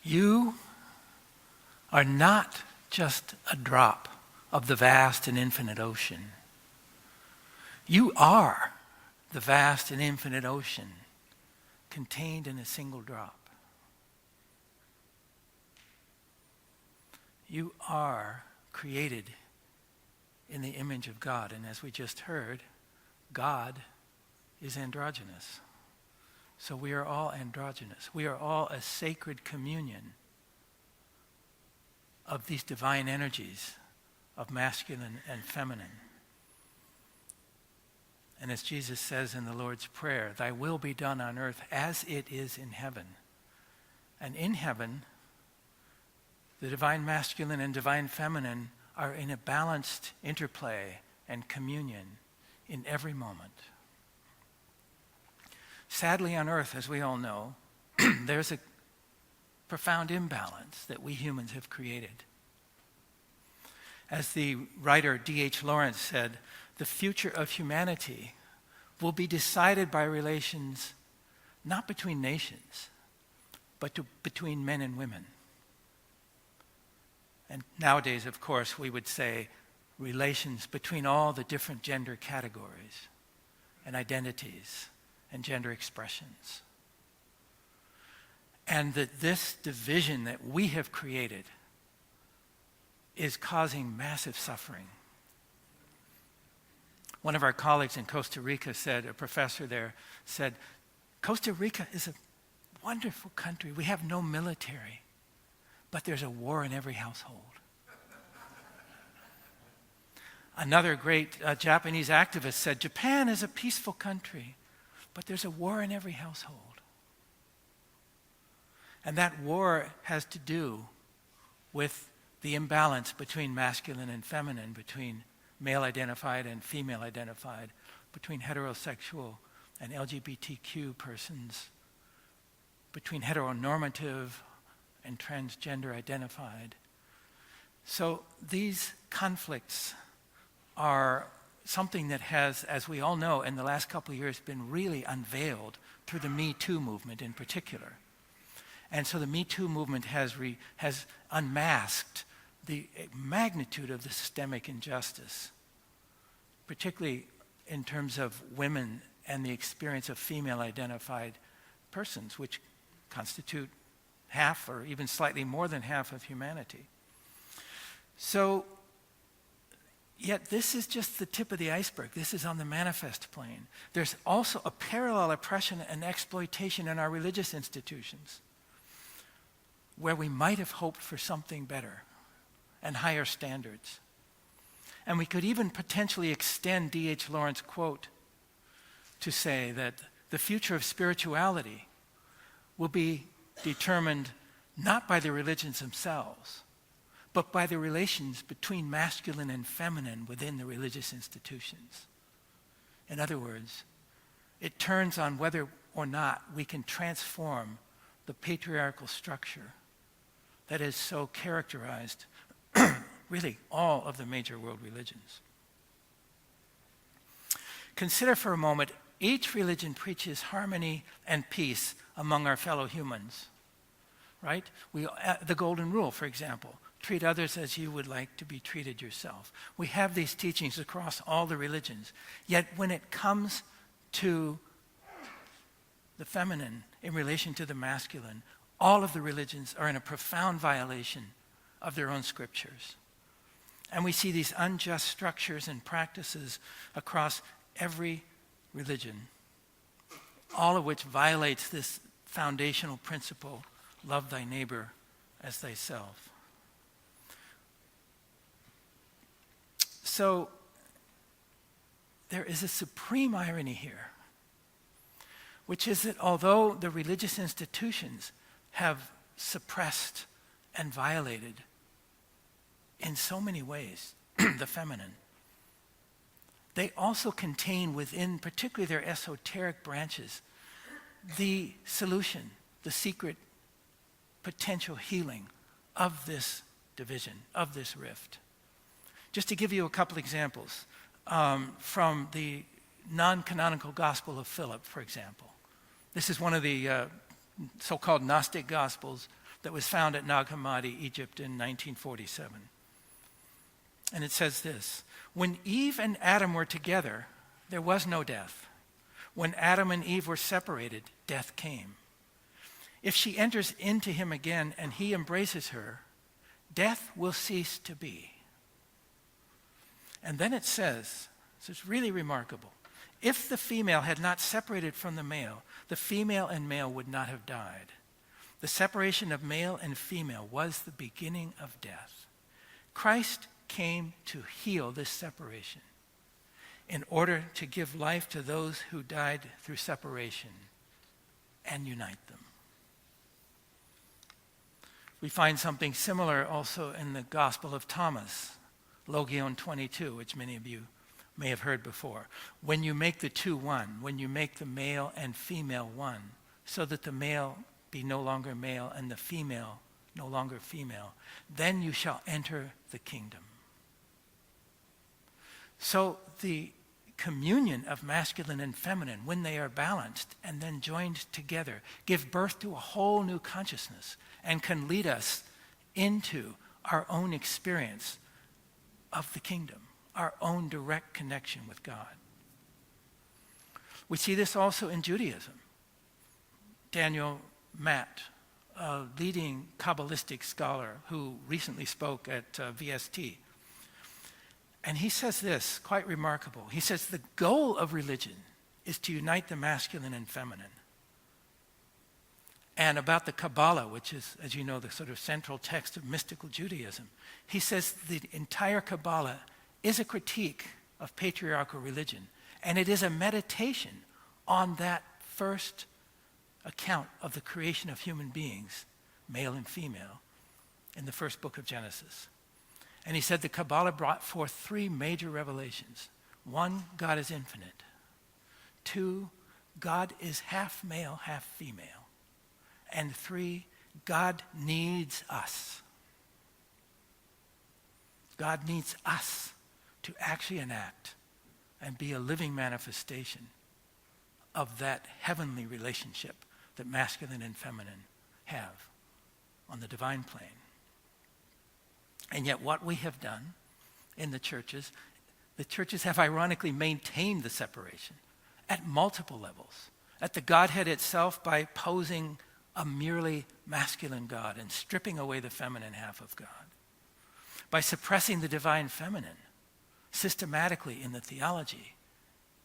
You are not just a drop of the vast and infinite ocean. You are the vast and infinite ocean contained in a single drop. You are created in the image of God. And as we just heard, God is androgynous. So we are all androgynous. We are all a sacred communion of these divine energies of masculine and feminine. And as Jesus says in the Lord's Prayer, thy will be done on earth as it is in heaven. And in heaven, the divine masculine and divine feminine are in a balanced interplay and communion in every moment. Sadly, on earth, as we all know, there's a profound imbalance that we humans have created. As the writer D.H. Lawrence said, the future of humanity will be decided by relations not between nations, but between men and women. And nowadays, of course, we would say relations between all the different gender categories and identities and gender expressions. And that this division that we have created is causing massive suffering. One of our colleagues in Costa Rica said, a professor there said, Costa Rica is a wonderful country. We have no military, but there's a war in every household. Another great Japanese activist said, Japan is a peaceful country, but there's a war in every household. And that war has to do with the imbalance between masculine and feminine, between male-identified and female-identified, between heterosexual and LGBTQ persons, between heteronormative and transgender-identified. So these conflicts are something that has, as we all know, in the last couple of years been really unveiled through the Me Too movement in particular. And so the Me Too movement has unmasked the magnitude of the systemic injustice, particularly in terms of women and the experience of female-identified persons, which constitute half or even slightly more than half of humanity. So, yet this is just the tip of the iceberg. This is on the manifest plane. There's also a parallel oppression and exploitation in our religious institutions, where we might have hoped for something better and higher standards. And we could even potentially extend D.H. Lawrence's quote to say that the future of spirituality will be determined not by the religions themselves, but by the relations between masculine and feminine within the religious institutions. In other words, it turns on whether or not we can transform the patriarchal structure that is so characterized really all of the major world religions. Consider for a moment, each religion preaches harmony and peace among our fellow humans, right? The Golden Rule, for example, treat others as you would like to be treated yourself. We have these teachings across all the religions, yet when it comes to the feminine in relation to the masculine, all of the religions are in a profound violation of their own scriptures. And we see these unjust structures and practices across every religion, all of which violates this foundational principle, love thy neighbor as thyself. So there is a supreme irony here, which is that although the religious institutions have suppressed and violated in so many ways the feminine, they also contain within, particularly their esoteric branches, the solution, the secret potential healing of this division, of this rift. Just to give you a couple examples, from the non-canonical Gospel of Philip, for example. This is one of the so-called Gnostic Gospels that was found at Nag Hammadi, Egypt in 1947. And it says this: when Eve and Adam were together, there was no death. When Adam and Eve were separated, death came. If she enters into him again and he embraces her, death will cease to be. And then it says, so it's really remarkable, if the female had not separated from the male, the female and male would not have died. The separation of male and female was the beginning of death. Christ came to heal this separation in order to give life to those who died through separation and unite them. We find something similar also in the Gospel of Thomas, Logion 22, which many of you may have heard before. When you make the two one, when you make the male and female one, so that the male be no longer male and the female no longer female, then you shall enter the kingdom. So the communion of masculine and feminine, when they are balanced and then joined together, give birth to a whole new consciousness and can lead us into our own experience of the kingdom, our own direct connection with God. We see this also in Judaism. Daniel Matt, a leading Kabbalistic scholar who recently spoke at VST, and he says this, quite remarkable. He says the goal of religion is to unite the masculine and feminine. And about the Kabbalah, which is, as you know, the sort of central text of mystical Judaism, he says the entire Kabbalah is a critique of patriarchal religion, and it is a meditation on that first account of the creation of human beings, male and female, in the first book of Genesis. And he said the Kabbalah brought forth three major revelations. One, God is infinite. Two, God is half male, half female. And three, God needs us. God needs us to actually enact and be a living manifestation of that heavenly relationship that masculine and feminine have on the divine plane. And yet what we have done in the churches have ironically maintained the separation at multiple levels. At the Godhead itself, by posing a merely masculine God and stripping away the feminine half of God. By suppressing the divine feminine systematically in the theology,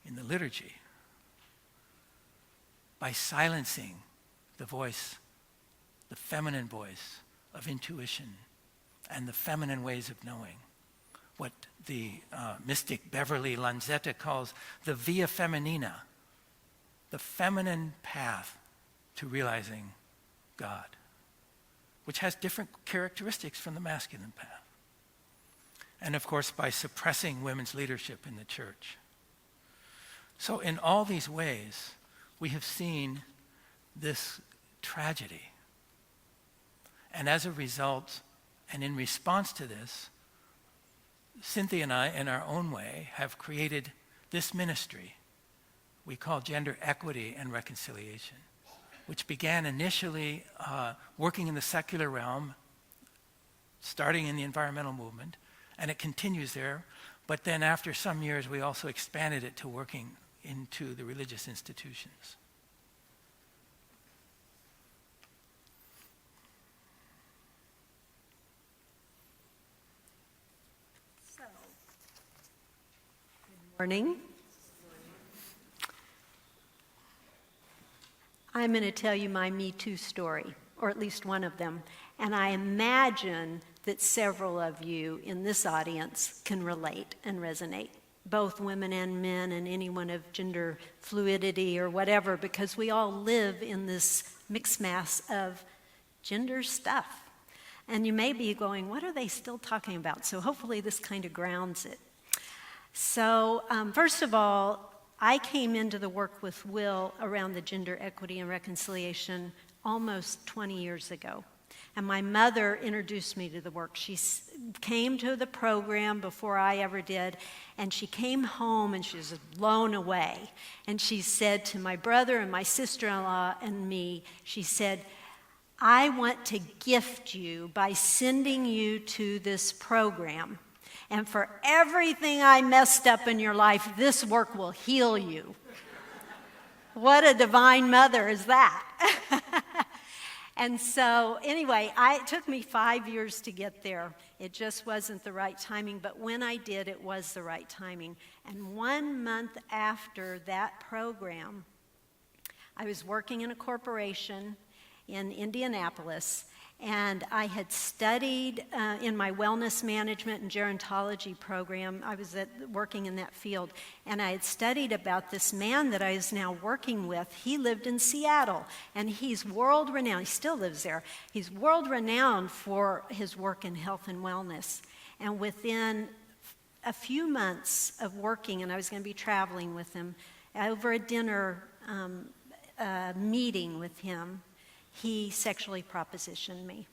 in the liturgy. By silencing the voice, the feminine voice of intuition and the feminine ways of knowing, what the mystic Beverly Lanzetta calls the via feminina, the feminine path to realizing God, which has different characteristics from the masculine path. And of course, by suppressing women's leadership in the church. So in all these ways, we have seen this tragedy. And as a result, and in response to this, Cynthia and I, in our own way, have created this ministry we call Gender Equity and Reconciliation, which began initially working in the secular realm, starting in the environmental movement, and it continues there. But then after some years, we also expanded it to working into the religious institutions. Morning. I'm going to tell you my Me Too story, or at least one of them, and I imagine that several of you in this audience can relate and resonate, both women and men and anyone of gender fluidity or whatever, because we all live in this mixed mass of gender stuff. And you may be going, what are they still talking about? So hopefully this kind of grounds it. So first of all, I came into the work with Will around the gender equity and reconciliation almost 20 years ago. And my mother introduced me to the work. She came to the program before I ever did, and she came home and she was blown away. And she said to my brother and my sister-in-law and me, she said, I want to gift you by sending you to this program. And for everything I messed up in your life, this work will heal you. What a divine mother is that? And so anyway, it took me 5 years to get there. It just wasn't the right timing, but when I did, it was the right timing. And 1 month after that program, I was working in a corporation in Indianapolis, and I had studied in my wellness management and gerontology program. I was working in that field, and I had studied about this man that I was now working with. He lived in Seattle, and he's world-renowned. He still lives there. He's world-renowned for his work in health and wellness. And within a few months of working, and I was going to be traveling with him, over a dinner meeting with him, he sexually propositioned me.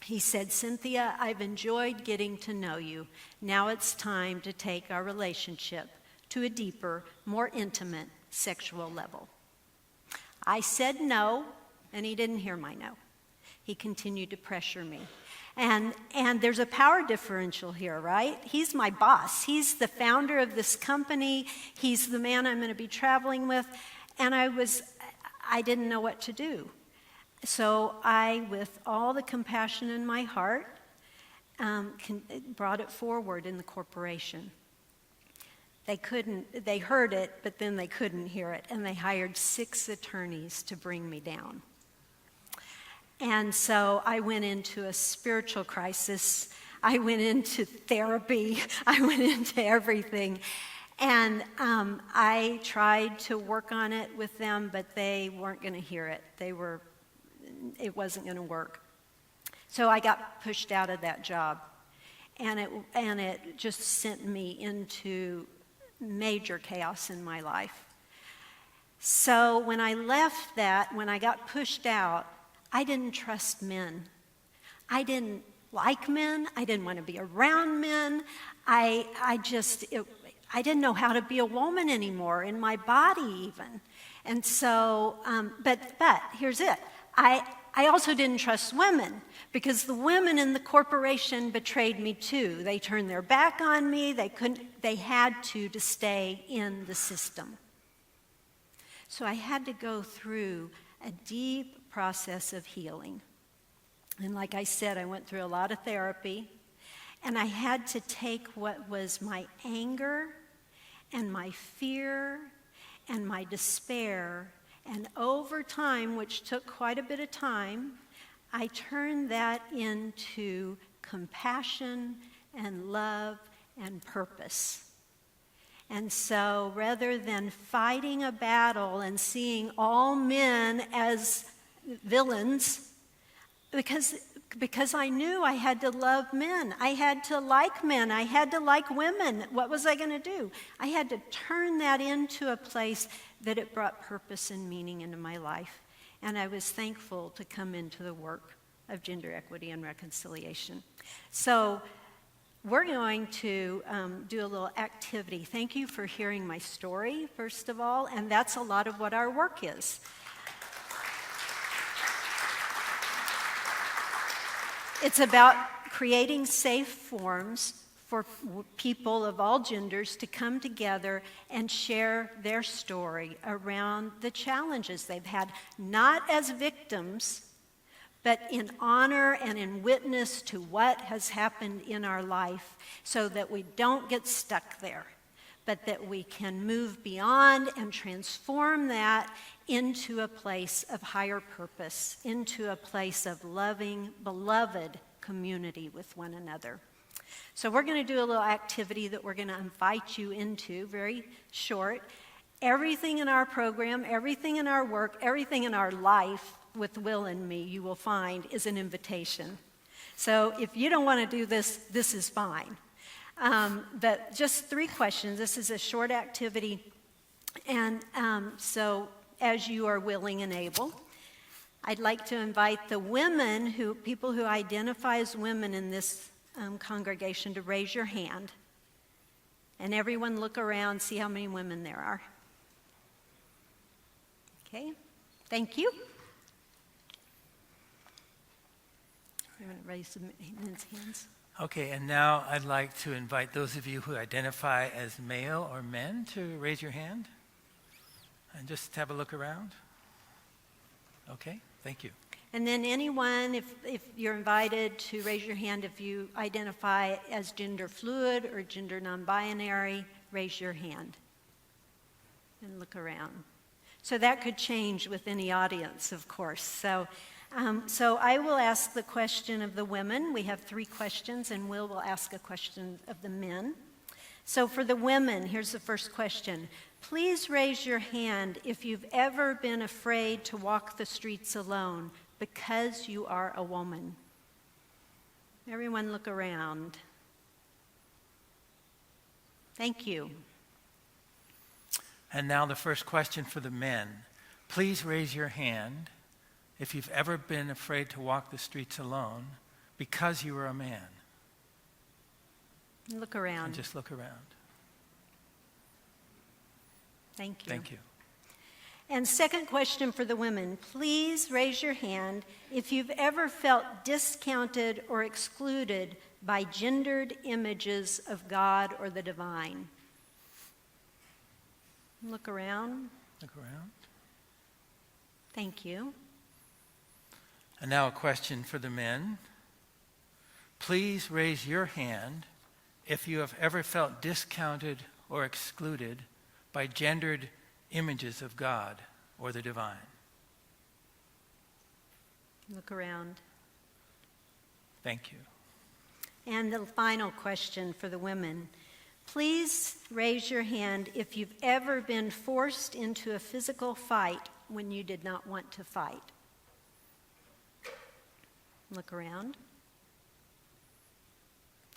He said, "Cynthia, I've enjoyed getting to know you. Now it's time to take our relationship to a deeper, more intimate sexual level." I said no, and he didn't hear my no. He continued to pressure me. And there's a power differential here, right? He's my boss. He's the founder of this company. He's the man I'm going to be traveling with. And I didn't know what to do. So I, with all the compassion in my heart, brought it forward in the corporation. They heard it, but then they couldn't hear it, and they hired 6 attorneys to bring me down. And so I went into a spiritual crisis. I went into therapy. I went into everything. And I tried to work on it with them, but they weren't going to hear it. It wasn't going to work. So I got pushed out of that job, and it just sent me into major chaos in my life. So when I left that, when I got pushed out, I didn't trust men. I didn't like men. I didn't want to be around men. I didn't know how to be a woman anymore, in my body even. And so, but here's it. I also didn't trust women, because the women in the corporation betrayed me too. They turned their back on me. They had to stay in the system. So I had to go through a deep process of healing. And like I said, I went through a lot of therapy, and I had to take what was my anger and my fear and my despair, and over time, which took quite a bit of time, I turned that into compassion and love and purpose. And so rather than fighting a battle and seeing all men as villains, because I knew I had to love men, I had to like men, I had to like women. What was I going to do? I had to turn that into a place that it brought purpose and meaning into my life. And I was thankful to come into the work of gender equity and reconciliation. So we're going to do a little activity. Thank you for hearing my story, first of all, and that's a lot of what our work is. It's about creating safe forms for people of all genders to come together and share their story around the challenges they've had, not as victims, but in honor and in witness to what has happened in our life, so that we don't get stuck there, but that we can move beyond and transform that into a place of higher purpose, into a place of loving, beloved community with one another. So we're going to do a little activity that we're going to invite you into, very short. Everything in our program, everything in our work, everything in our life with Will and me, you will find, is an invitation. So if you don't want to do this, this is fine. But just 3 questions. This is a short activity. And so as you are willing and able, I'd like to invite the women, people who identify as women in this congregation, to raise your hand. And everyone look around, see how many women there are. Okay, thank you. You want to raise the men's hands? Okay, and now I'd like to invite those of you who identify as male or men to raise your hand and just have a look around. Okay, thank you. And then anyone, if you're invited to raise your hand if you identify as gender fluid or gender non-binary, raise your hand and look around. So that could change with any audience, of course. So I will ask the question of the women. We have 3 questions, and Will ask a question of the men. So for the women, here's the first question. Please raise your hand if you've ever been afraid to walk the streets alone because you are a woman. Everyone look around. Thank you. And now the first question for the men. Please raise your hand if you've ever been afraid to walk the streets alone because you were a man. Look around. And just look around. Thank you. Thank you. And second question for the women. Please raise your hand if you've ever felt discounted or excluded by gendered images of God or the divine. Look around. Look around. Thank you. And now a question for the men. Please raise your hand if you have ever felt discounted or excluded by gendered images of God or the divine. Look around. Thank you. And the final question for the women. Please raise your hand if you've ever been forced into a physical fight when you did not want to fight. Look around.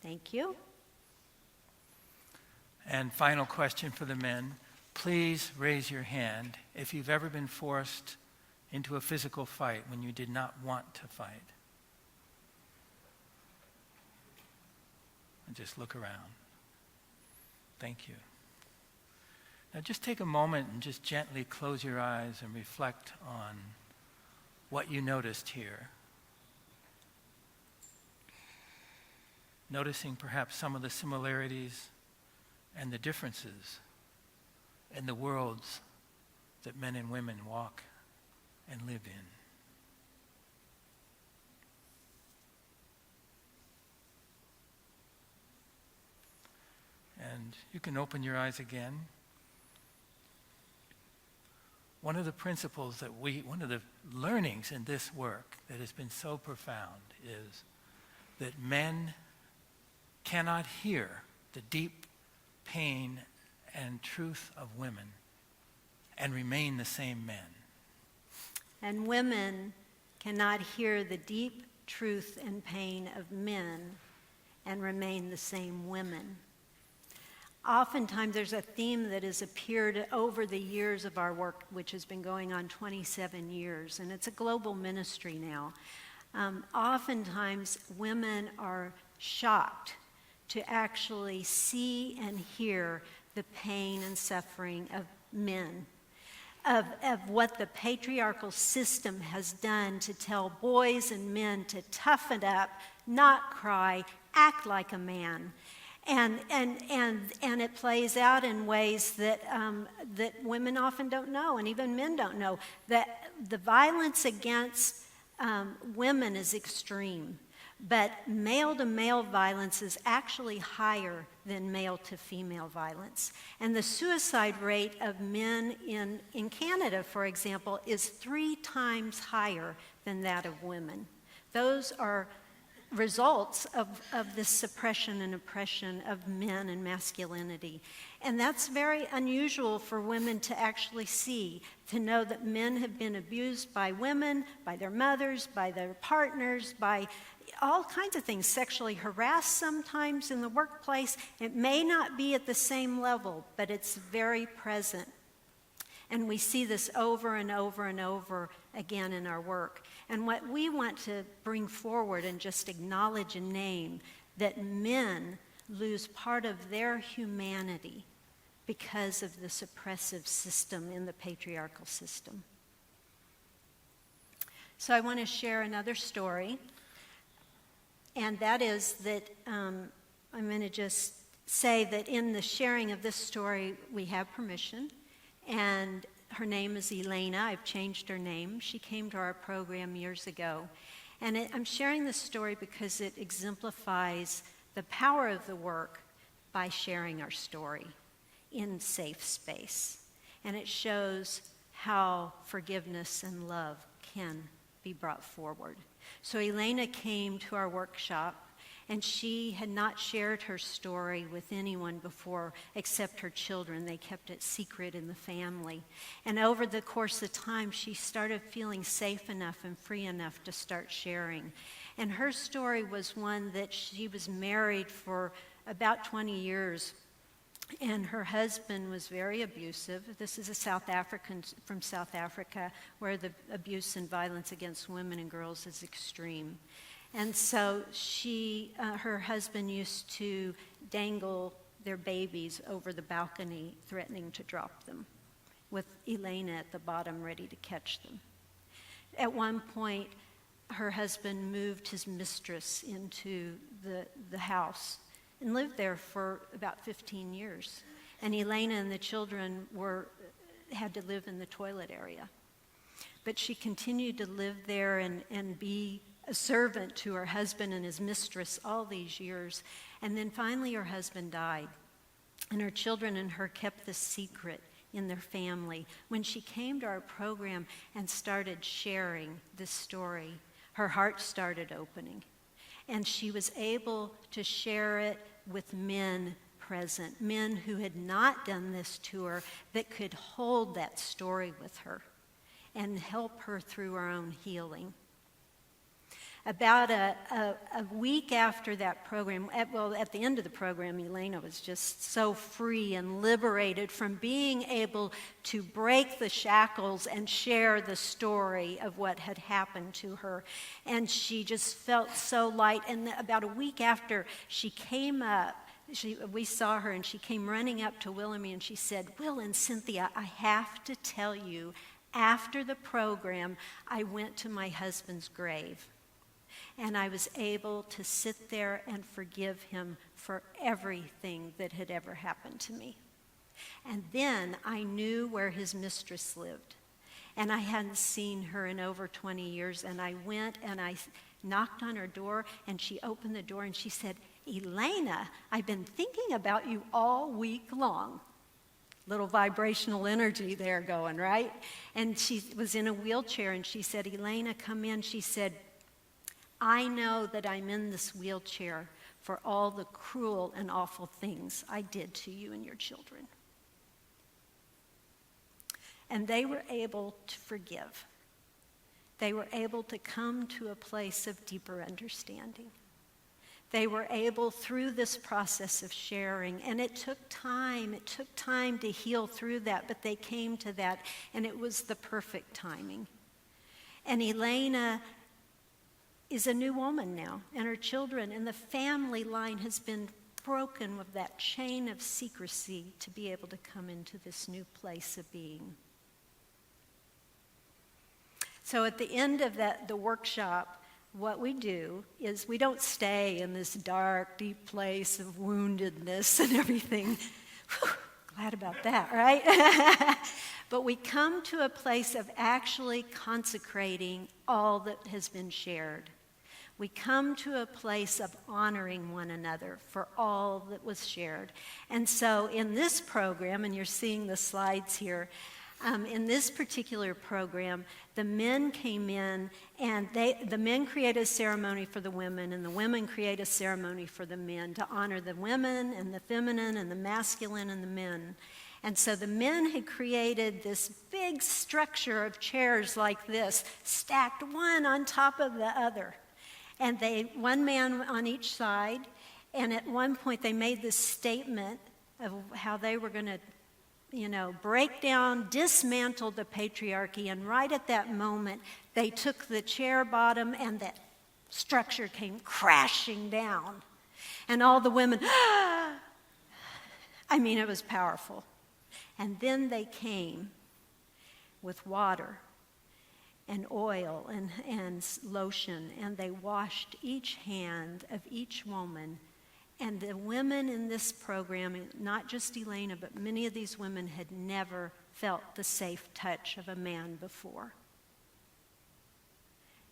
Thank you. And final question for the men. Please raise your hand if you've ever been forced into a physical fight when you did not want to fight. And just look around. Thank you. Now just take a moment and just gently close your eyes and reflect on what you noticed here. Noticing perhaps some of the similarities and the differences in the worlds that men and women walk and live in. And you can open your eyes again. One of the principles one of the learnings in this work that has been so profound is that men cannot hear the deep pain and truth of women and remain the same men. And women cannot hear the deep truth and pain of men and remain the same women. Oftentimes there's a theme that has appeared over the years of our work, which has been going on 27 years, and it's a global ministry now. Oftentimes women are shocked to actually see and hear the pain and suffering of men, of what the patriarchal system has done to tell boys and men to toughen up, not cry, act like a man. And it plays out in ways that women often don't know, and even men don't know, that the violence against women is extreme. But male-to-male violence is actually higher than male-to-female violence. And the suicide rate of men in Canada, for example, is 3 times higher than that of women. Those are results of this suppression and oppression of men and masculinity. And that's very unusual for women to actually see, to know that men have been abused by women, by their mothers, by their partners, by all kinds of things, sexually harassed sometimes in the workplace. It may not be at the same level, but it's very present. And we see this over and over and over again in our work. And what we want to bring forward and just acknowledge and name, that men lose part of their humanity because of this oppressive system in the patriarchal system. So I want to share another story. And that is that I'm going to just say that in the sharing of this story, we have permission. And her name is Elena. I've changed her name. She came to our program years ago. And I'm sharing this story because it exemplifies the power of the work by sharing our story in safe space. And it shows how forgiveness and love can be brought forward. So Elena came to our workshop, and she had not shared her story with anyone before except her children. They kept it secret in the family. And over the course of time, she started feeling safe enough and free enough to start sharing. And her story was one that she was married for about 20 years, and her husband was very abusive. This is a South African from South Africa, where the abuse and violence against women and girls is extreme. And so her husband used to dangle their babies over the balcony, threatening to drop them, with Elena at the bottom ready to catch them. At one point, her husband moved his mistress into the house and lived there for about 15 years. And Elena and the children had to live in the toilet area. But she continued to live there and be a servant to her husband and his mistress all these years. And then finally her husband died. And her children and her kept this secret in their family. When she came to our program and started sharing this story, her heart started opening. And she was able to share it with men present, men who had not done this to her, that could hold that story with her and help her through her own healing. About a week after that program, at the end of the program, Elena was just so free and liberated from being able to break the shackles and share the story of what had happened to her. And she just felt so light. And about a week after she came up, we saw her, and she came running up to Will and me, and she said, "Will and Cynthia, I have to tell you, after the program, I went to my husband's grave. And I was able to sit there and forgive him for everything that had ever happened to me. And then I knew where his mistress lived. And I hadn't seen her in over 20 years. And I went and I knocked on her door, and she opened the door and she said, 'Elena, I've been thinking about you all week long.'" Little vibrational energy there going, right? And she was in a wheelchair, and she said, "Elena, come in." She said, "I know that I'm in this wheelchair for all the cruel and awful things I did to you and your children." And they were able to forgive. They were able to come to a place of deeper understanding. They were able, through this process of sharing, and it took time to heal through that, but they came to that, and it was the perfect timing. And Elena is a new woman now, and her children, and the family line has been broken with that chain of secrecy to be able to come into this new place of being. So at the end of the workshop, what we do is we don't stay in this dark, deep place of woundedness and everything. Whew, glad about that, right? But we come to a place of actually consecrating all that has been shared. We come to a place of honoring one another for all that was shared. And so in this program, and you're seeing the slides here, in this particular program, the men came in, and the men create a ceremony for the women, and the women create a ceremony for the men to honor the women and the feminine and the masculine and the men. And so the men had created this big structure of chairs like this, stacked one on top of the other. And one man on each side, and at one point they made this statement of how they were going to break down, dismantle the patriarchy. And right at that moment, they took the chair bottom, and that structure came crashing down. And all the women, it was powerful. And then they came with water, and oil and lotion, and they washed each hand of each woman. And the women in this program, not just Elena, but many of these women had never felt the safe touch of a man before.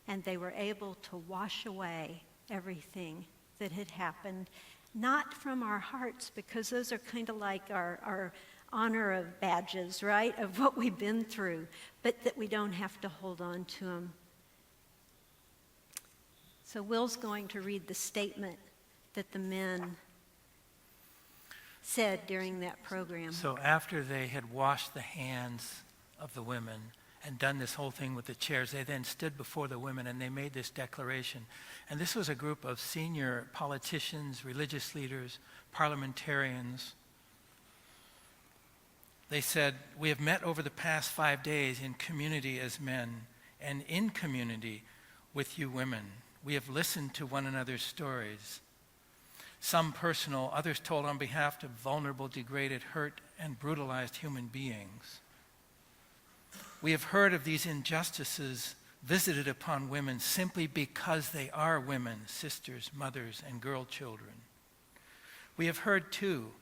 And they were able to wash away everything that had happened, not from our hearts, because those are kind of like our honor of badges, right, of what we've been through, but that we don't have to hold on to them. So Will's going to read the statement that the men said during that program. So after they had washed the hands of the women and done this whole thing with the chairs, they then stood before the women and they made this declaration. And this was a group of senior politicians, religious leaders, parliamentarians. They said, "We have met over the past 5 days in community as men and in community with you women. We have listened to one another's stories. Some personal, others told on behalf of vulnerable, degraded, hurt, and brutalized human beings. We have heard of these injustices visited upon women simply because they are women, sisters, mothers, and girl children. We have heard, too,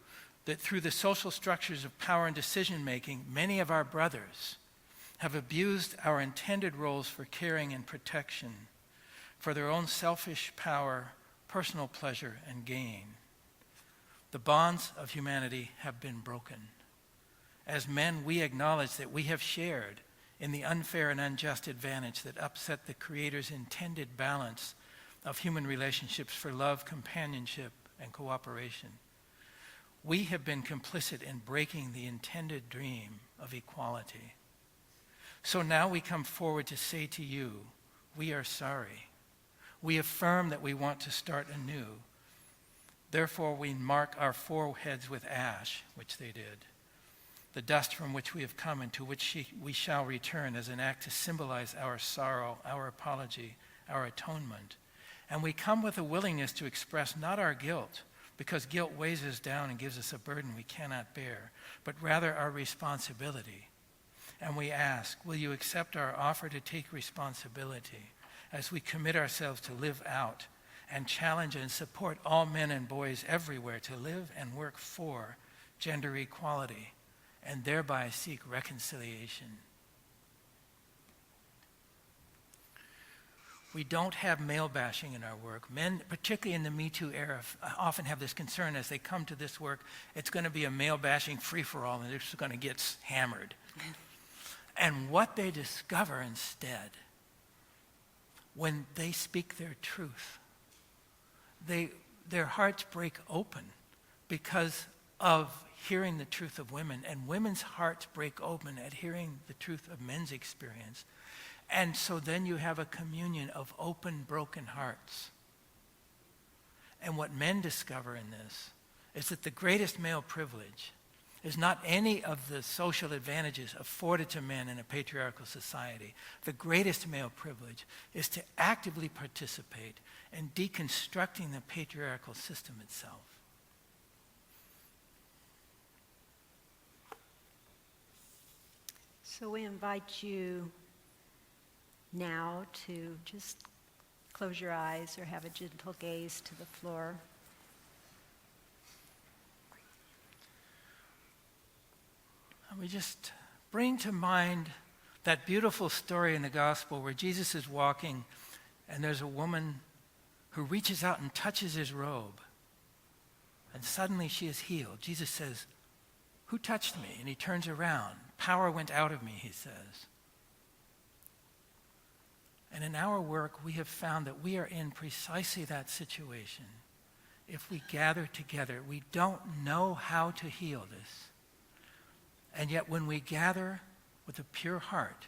that through the social structures of power and decision-making, many of our brothers have abused our intended roles for caring and protection for their own selfish power, personal pleasure, and gain. The bonds of humanity have been broken. As men, we acknowledge that we have shared in the unfair and unjust advantage that upset the Creator's intended balance of human relationships for love, companionship, and cooperation. We have been complicit in breaking the intended dream of equality. So now we come forward to say to you, we are sorry. We affirm that we want to start anew. Therefore, we mark our foreheads with ash, which they did, the dust from which we have come and to which we shall return as an act to symbolize our sorrow, our apology, our atonement. And we come with a willingness to express not our guilt, because guilt weighs us down and gives us a burden we cannot bear, but rather our responsibility. And we ask, will you accept our offer to take responsibility as we commit ourselves to live out and challenge and support all men and boys everywhere to live and work for gender equality and thereby seek reconciliation. We don't have male bashing in our work. Men, particularly in the Me Too era, often have this concern as they come to this work, it's going to be a male bashing free-for-all and they're just going to get hammered. And what they discover instead, when they speak their truth, their hearts break open because of hearing the truth of women, and women's hearts break open at hearing the truth of men's experience. And so then you have a communion of open, broken hearts. And what men discover in this is that the greatest male privilege is not any of the social advantages afforded to men in a patriarchal society. The greatest male privilege is to actively participate in deconstructing the patriarchal system itself. So we invite you now to just close your eyes or have a gentle gaze to the floor. And we just bring to mind that beautiful story in the gospel where Jesus is walking and there's a woman who reaches out and touches his robe. And suddenly she is healed. Jesus says, "Who touched me?" And he turns around. "Power went out of me," he says. And in our work, we have found that we are in precisely that situation. If we gather together, we don't know how to heal this. And yet when we gather with a pure heart,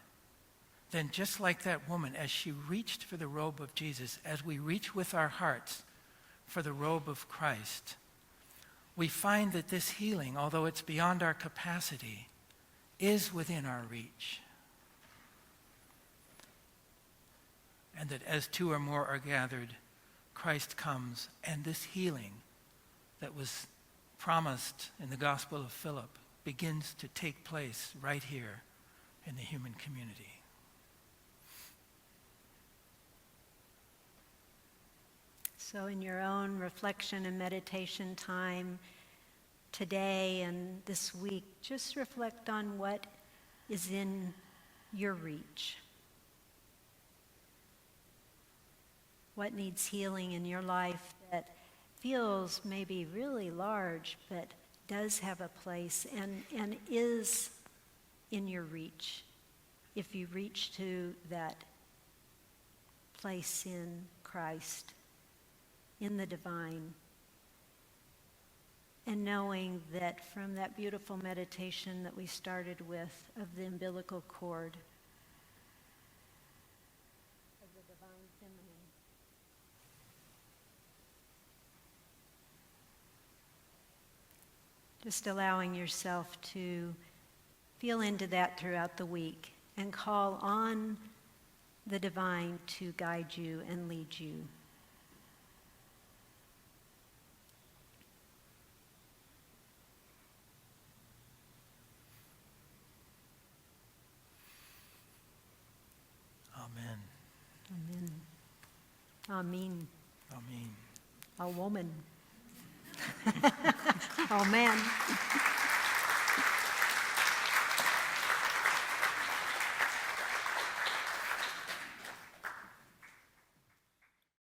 then just like that woman, as she reached for the robe of Jesus, as we reach with our hearts for the robe of Christ, we find that this healing, although it's beyond our capacity, is within our reach. And that as two or more are gathered, Christ comes, and this healing that was promised in the Gospel of Philip begins to take place right here in the human community. So in your own reflection and meditation time today and this week, just reflect on what is in your reach. What needs healing in your life that feels maybe really large, but does have a place and is in your reach if you reach to that place in Christ, in the divine. And knowing that from that beautiful meditation that we started with of the umbilical cord, of the divine feminine, just allowing yourself to feel into that throughout the week and call on the divine to guide you and lead you. Amen. Amen. Amen. Amen. A woman. Oh man.